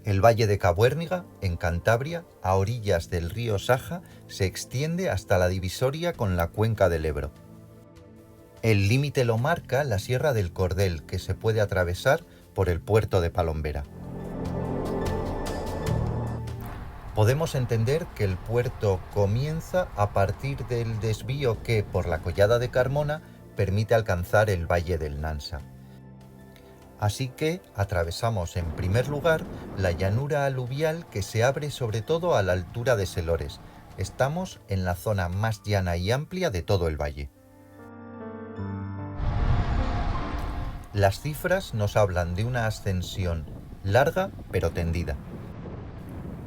El valle de Cabuérniga, en Cantabria, a orillas del río Saja, se extiende hasta la divisoria con la cuenca del Ebro. El límite lo marca la Sierra del Cordel, que se puede atravesar por el puerto de Palombera. Podemos entender que el puerto comienza a partir del desvío que, por la Collada de Carmona, permite alcanzar el valle del Nansa. Así que atravesamos en primer lugar la llanura aluvial que se abre sobre todo a la altura de Selores. Estamos en la zona más llana y amplia de todo el valle. Las cifras nos hablan de una ascensión larga pero tendida.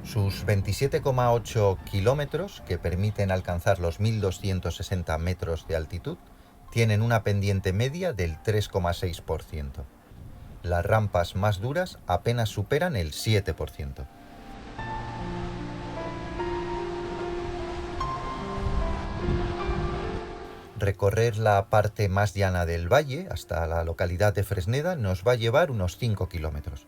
Sus 27,8 kilómetros, que permiten alcanzar los 1.260 metros de altitud, tienen una pendiente media del 3,6%. Las rampas más duras apenas superan el 7%. Recorrer la parte más llana del valle, hasta la localidad de Fresneda, nos va a llevar unos 5 kilómetros.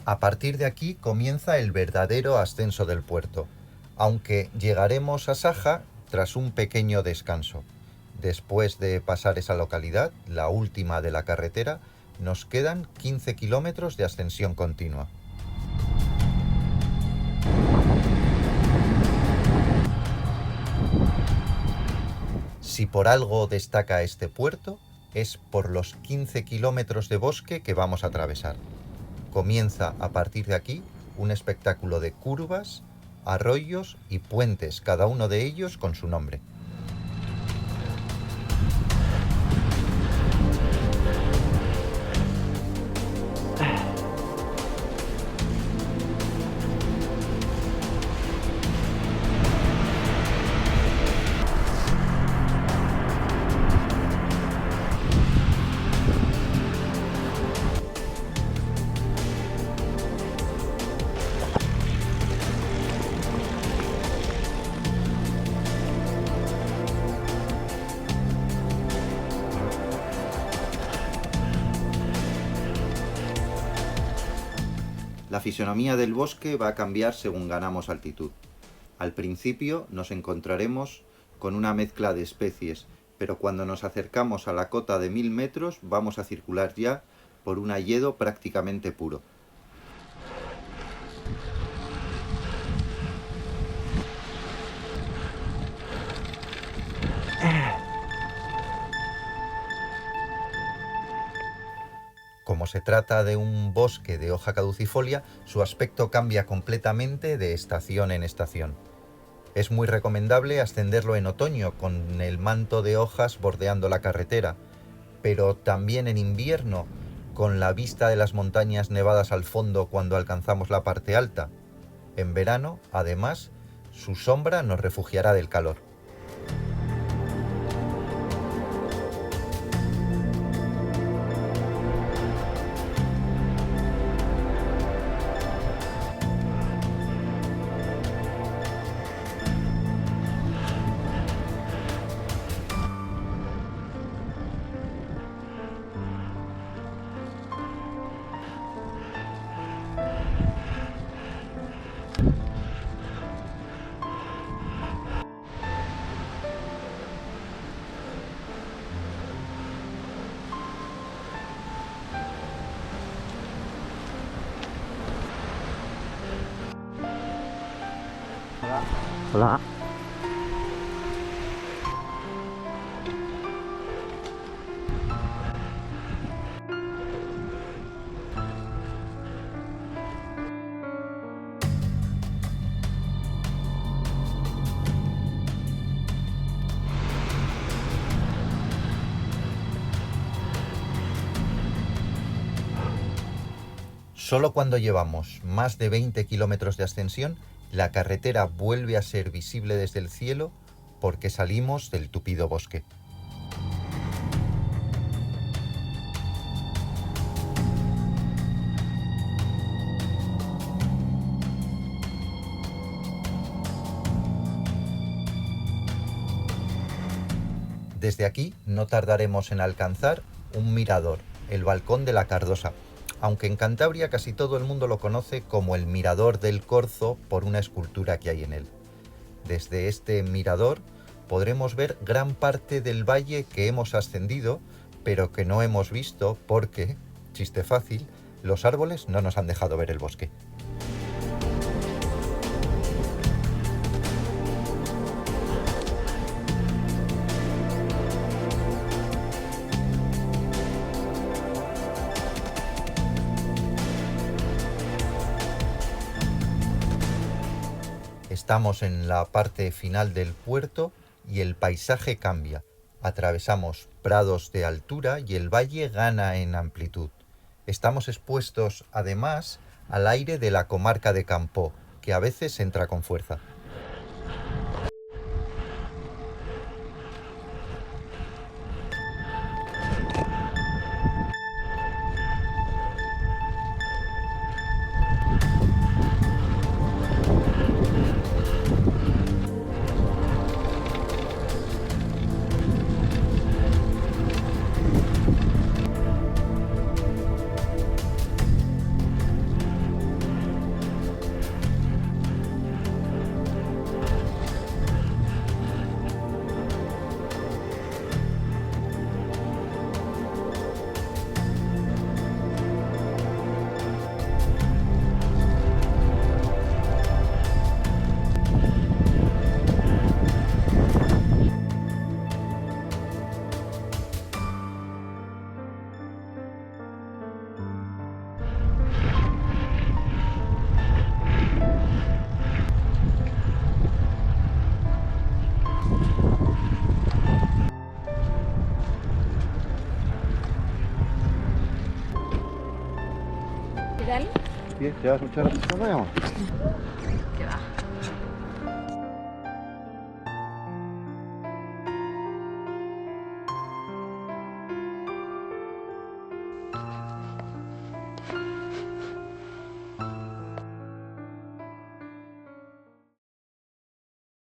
A partir de aquí comienza el verdadero ascenso del puerto, aunque llegaremos a Saja tras un pequeño descanso. Después de pasar esa localidad, la última de la carretera, nos quedan 15 kilómetros de ascensión continua. Si por algo destaca este puerto, es por los 15 kilómetros de bosque que vamos a atravesar. Comienza a partir de aquí un espectáculo de curvas, arroyos y puentes, cada uno de ellos con su nombre. La fisonomía del bosque va a cambiar según ganamos altitud. Al principio nos encontraremos con una mezcla de especies, pero cuando nos acercamos a la cota de 1000 metros vamos a circular ya por un hayedo prácticamente puro. Como se trata de un bosque de hoja caducifolia, su aspecto cambia completamente de estación en estación. Es muy recomendable ascenderlo en otoño, con el manto de hojas bordeando la carretera, pero también en invierno, con la vista de las montañas nevadas al fondo cuando alcanzamos la parte alta. En verano, además, su sombra nos refugiará del calor. Hola. Solo cuando llevamos más de 20 kilómetros de ascensión, la carretera vuelve a ser visible desde el cielo porque salimos del tupido bosque. Desde aquí no tardaremos en alcanzar un mirador, el balcón de la Cardosa, aunque en Cantabria casi todo el mundo lo conoce como el Mirador del Corzo por una escultura que hay en él. Desde este mirador podremos ver gran parte del valle que hemos ascendido, pero que no hemos visto porque, chiste fácil, los árboles no nos han dejado ver el bosque. Estamos en la parte final del puerto y el paisaje cambia. Atravesamos prados de altura y el valle gana en amplitud. Estamos expuestos, además, al aire de la comarca de Campoo, que a veces entra con fuerza. ¿Qué tal? Bien, ¿llevas muchas horas? Nos vayamos.